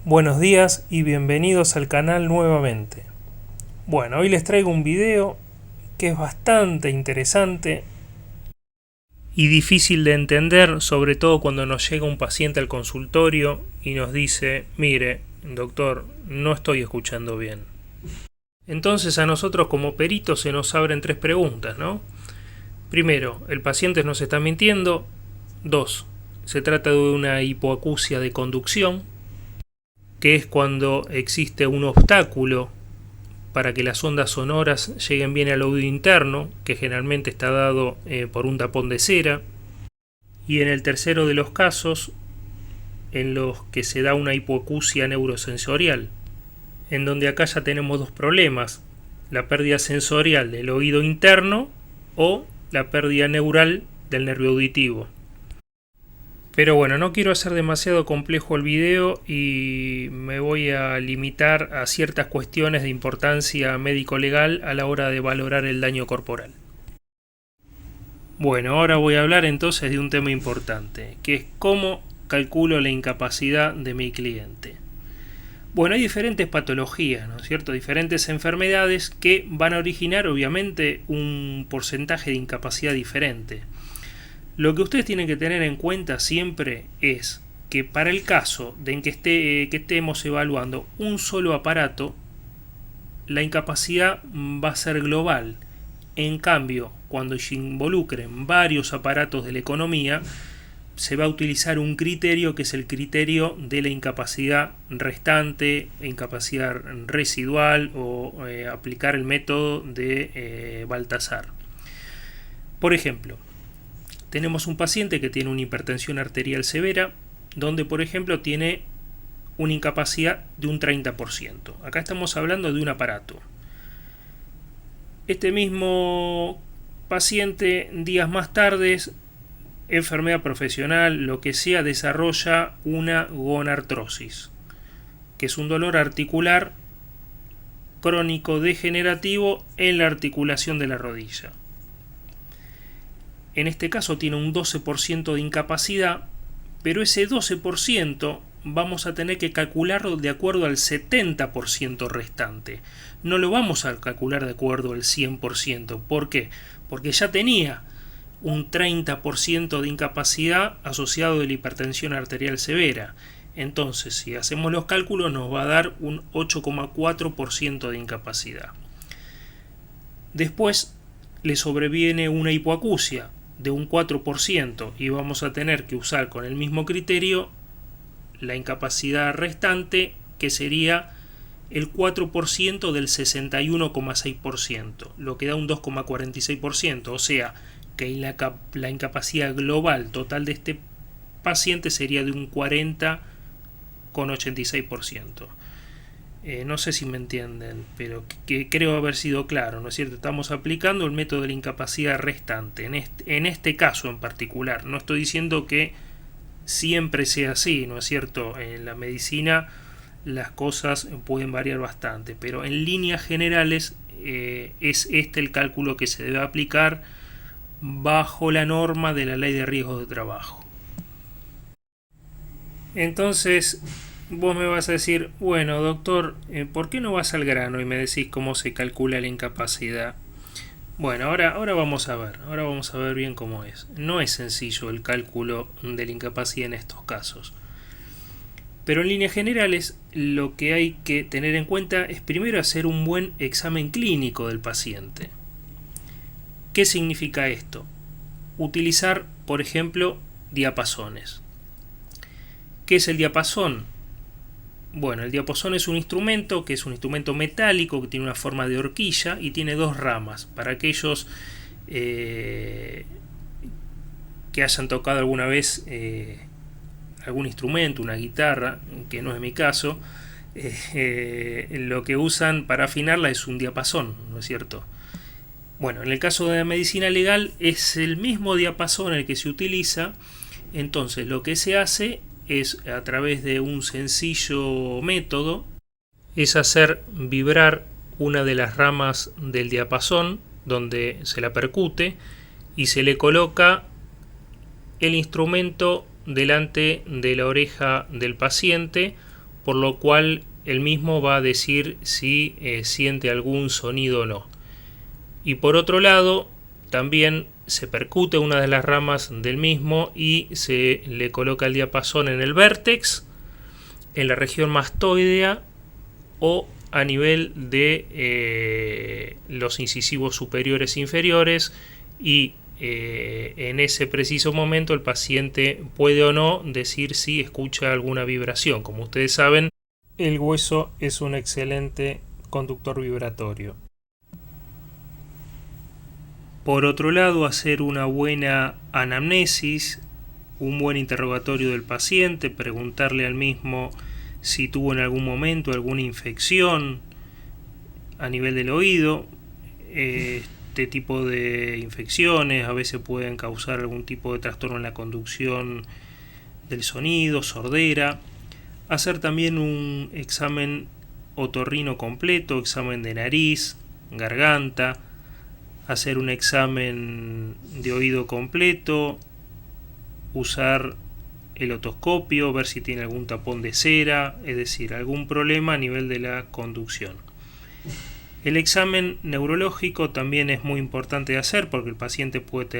Buenos días y bienvenidos al canal nuevamente. Bueno, hoy les traigo un video que es bastante interesante y difícil de entender, sobre todo cuando nos llega un paciente al consultorio y nos dice: mire, doctor, no estoy escuchando bien. Entonces a nosotros como peritos se nos abren tres preguntas, ¿no? Primero, ¿el paciente nos está mintiendo? 2. Se trata de una hipoacusia de conducción, que es cuando existe un obstáculo para que las ondas sonoras lleguen bien al oído interno, que generalmente está dado por un tapón de cera. Y en el tercero de los casos, en los que se da una hipoacusia neurosensorial, en donde acá ya tenemos dos problemas: la pérdida sensorial del oído interno o la pérdida neural del nervio auditivo. Pero bueno, no quiero hacer demasiado complejo el video y me voy a limitar a ciertas cuestiones de importancia médico-legal a la hora de valorar el daño corporal. Bueno, ahora voy a hablar entonces de un tema importante, que es cómo calculo la incapacidad de mi cliente. Bueno, hay diferentes patologías, ¿no es cierto? Diferentes enfermedades que van a originar obviamente un porcentaje de incapacidad diferente. Lo que ustedes tienen que tener en cuenta siempre es que para el caso de en que estemos evaluando un solo aparato, la incapacidad va a ser global. En cambio, cuando se involucren varios aparatos de la economía, se va a utilizar un criterio que es el criterio de la incapacidad restante, incapacidad residual o aplicar el método de Baltasar. Por ejemplo, tenemos un paciente que tiene una hipertensión arterial severa, donde por ejemplo tiene una incapacidad de un 30%. Acá estamos hablando de un aparato. Este mismo paciente, días más tarde, enfermedad profesional, lo que sea, desarrolla una gonartrosis, que es un dolor articular crónico degenerativo en la articulación de la rodilla. En este caso tiene un 12% de incapacidad, pero ese 12% vamos a tener que calcularlo de acuerdo al 70% restante. No lo vamos a calcular de acuerdo al 100%. ¿Por qué? Porque ya tenía un 30% de incapacidad asociado de la hipertensión arterial severa. Entonces, si hacemos los cálculos, nos va a dar un 8,4% de incapacidad. Después le sobreviene una hipoacusia de un 4% y vamos a tener que usar con el mismo criterio la incapacidad restante, que sería el 4% del 61,6%, lo que da un 2,46%, o sea que la incapacidad global total de este paciente sería de un 40,86%. No sé si me entienden, pero que creo haber sido claro, ¿no es cierto? Estamos aplicando el método de la incapacidad restante, en este caso en particular. No estoy diciendo que siempre sea así, ¿no es cierto? En la medicina las cosas pueden variar bastante, pero en líneas generales es este el cálculo que se debe aplicar bajo la norma de la Ley de Riesgos de Trabajo. Entonces, vos me vas a decir: bueno, doctor, ¿por qué no vas al grano y me decís cómo se calcula la incapacidad? Bueno, ahora vamos a ver bien cómo es. No es sencillo el cálculo de la incapacidad en estos casos. Pero en líneas generales, lo que hay que tener en cuenta es primero hacer un buen examen clínico del paciente. ¿Qué significa esto? Utilizar, por ejemplo, diapasones. ¿Qué es el diapasón? Bueno, el diapasón es un instrumento que es un instrumento metálico que tiene una forma de horquilla y tiene dos ramas. Para aquellos que hayan tocado alguna vez algún instrumento, una guitarra, que no es mi caso, lo que usan para afinarla es un diapasón, ¿no es cierto? Bueno, en el caso de la medicina legal es el mismo diapasón el que se utiliza. Entonces lo que se hace es, a través de un sencillo método, es hacer vibrar una de las ramas del diapasón donde se la percute y se le coloca el instrumento delante de la oreja del paciente por lo cual el mismo va a decir si siente algún sonido o no. Y por otro lado, también se percute una de las ramas del mismo y se le coloca el diapasón en el vértex, en la región mastoidea o a nivel de los incisivos superiores e inferiores, y en ese preciso momento el paciente puede o no decir si escucha alguna vibración. Como ustedes saben, el hueso es un excelente conductor vibratorio. Por otro lado, hacer una buena anamnesis, un buen interrogatorio del paciente, preguntarle al mismo si tuvo en algún momento alguna infección a nivel del oído. Este tipo de infecciones a veces pueden causar algún tipo de trastorno en la conducción del sonido, sordera. Hacer también un examen otorrino completo, examen de nariz, garganta. Hacer un examen de oído completo, usar el otoscopio, ver si tiene algún tapón de cera, es decir, algún problema a nivel de la conducción. El examen neurológico también es muy importante de hacer porque el paciente puede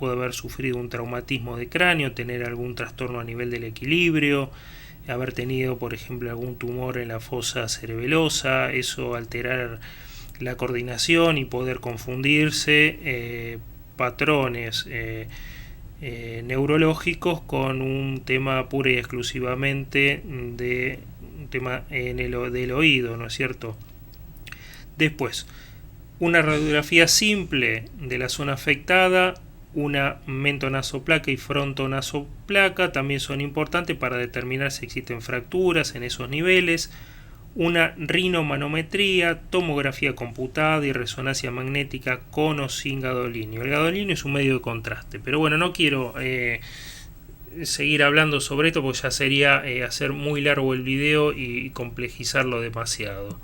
haber sufrido un traumatismo de cráneo, tener algún trastorno a nivel del equilibrio, haber tenido, por ejemplo, algún tumor en la fosa cerebelosa, eso alterar la coordinación y poder confundirse patrones neurológicos con un tema pura y exclusivamente de un tema del oído, ¿no es cierto? Después, una radiografía simple de la zona afectada, una mentonasoplaca y frontonasoplaca también son importantes para determinar si existen fracturas en esos niveles. Una rinomanometría, tomografía computada y resonancia magnética con o sin gadolinio. El gadolinio es un medio de contraste, pero bueno, no quiero seguir hablando sobre esto porque ya sería hacer muy largo el video y complejizarlo demasiado.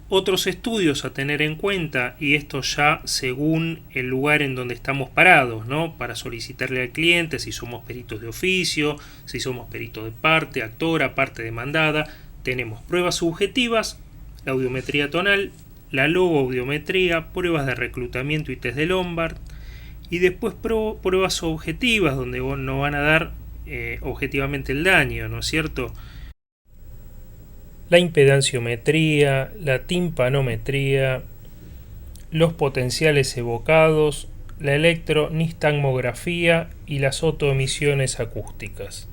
Otros estudios a tener en cuenta, y esto ya según el lugar en donde estamos parados, ¿no? Para solicitarle al cliente si somos peritos de oficio, si somos peritos de parte, actora, parte demandada, tenemos pruebas subjetivas, la audiometría tonal, la logoaudiometría, pruebas de reclutamiento y test de Lombard, y después pruebas objetivas donde nos van a dar objetivamente el daño, ¿no es cierto? La impedanciometría, la timpanometría, los potenciales evocados, la electronistagmografía y las otoemisiones acústicas.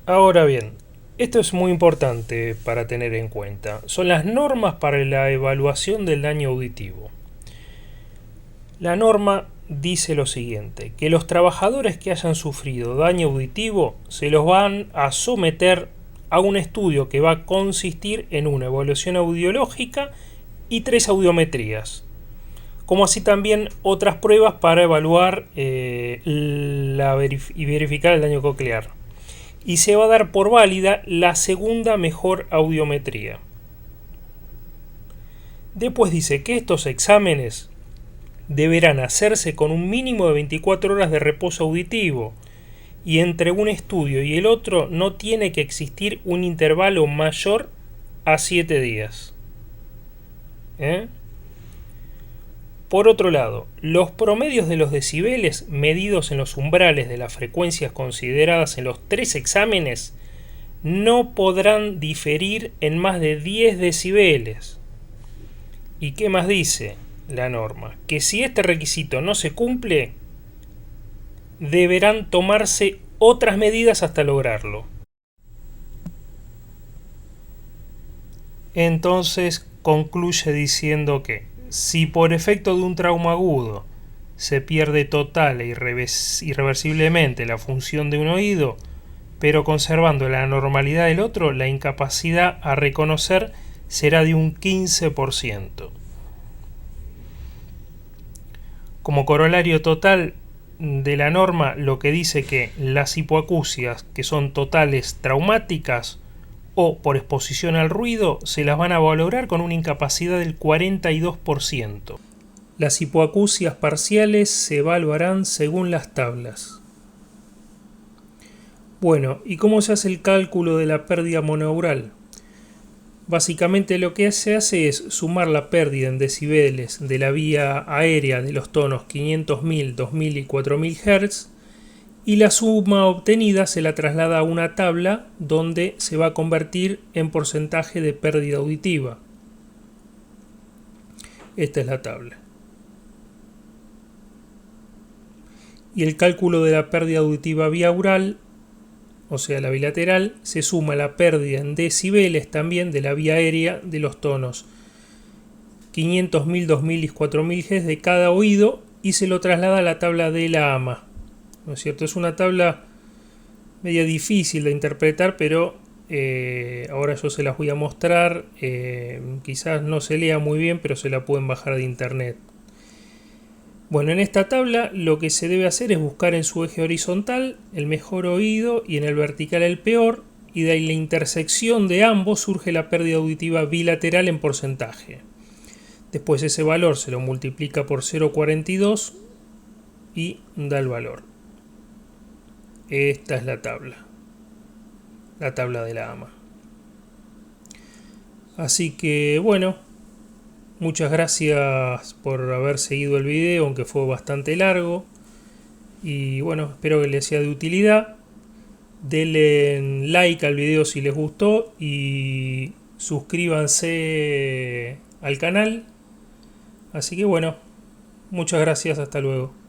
Ahora bien, esto es muy importante para tener en cuenta. Son las normas para la evaluación del daño auditivo. La norma dice lo siguiente, que los trabajadores que hayan sufrido daño auditivo se los van a someter a un estudio que va a consistir en una evaluación audiológica y 3 audiometrías, como así también otras pruebas para evaluar y verificar el daño coclear. Y se va a dar por válida la segunda mejor audiometría. Después dice que estos exámenes deberán hacerse con un mínimo de 24 horas de reposo auditivo y entre un estudio y el otro no tiene que existir un intervalo mayor a 7 días. Por otro lado, los promedios de los decibeles medidos en los umbrales de las frecuencias consideradas en los 3 exámenes no podrán diferir en más de 10 decibeles. ¿Y qué más dice la norma? Que si este requisito no se cumple, deberán tomarse otras medidas hasta lograrlo. Entonces concluye diciendo que si por efecto de un trauma agudo se pierde total e irreversiblemente la función de un oído, pero conservando la normalidad del otro, la incapacidad a reconocer será de un 15%. Como corolario total de la norma, lo que dice que las hipoacusias que son totales traumáticas o por exposición al ruido se las van a valorar con una incapacidad del 42%. Las hipoacusias parciales se evaluarán según las tablas. Bueno, ¿y cómo se hace el cálculo de la pérdida monoural? Básicamente lo que se hace es sumar la pérdida en decibeles de la vía aérea de los tonos 500.000, 2.000 y 4.000 Hz, y la suma obtenida se la traslada a una tabla donde se va a convertir en porcentaje de pérdida auditiva. Esta es la tabla. Y el cálculo de la pérdida auditiva biaural, o sea la bilateral, se suma la pérdida en decibeles también de la vía aérea de los tonos 500.000, 2.000 y 4.000 Hz de cada oído y se lo traslada a la tabla de la AMA. ¿No es cierto? Es una tabla media difícil de interpretar, pero ahora yo se las voy a mostrar. Quizás no se lea muy bien, pero se la pueden bajar de internet. Bueno, en esta tabla lo que se debe hacer es buscar en su eje horizontal el mejor oído y en el vertical el peor, y de ahí la intersección de ambos surge la pérdida auditiva bilateral en porcentaje. Después ese valor se lo multiplica por 0,42 y da el valor. Esta es la tabla de la AMA. Así que bueno, muchas gracias por haber seguido el video, aunque fue bastante largo. Y bueno, espero que les sea de utilidad. Denle like al video si les gustó y suscríbanse al canal. Así que bueno, muchas gracias, hasta luego.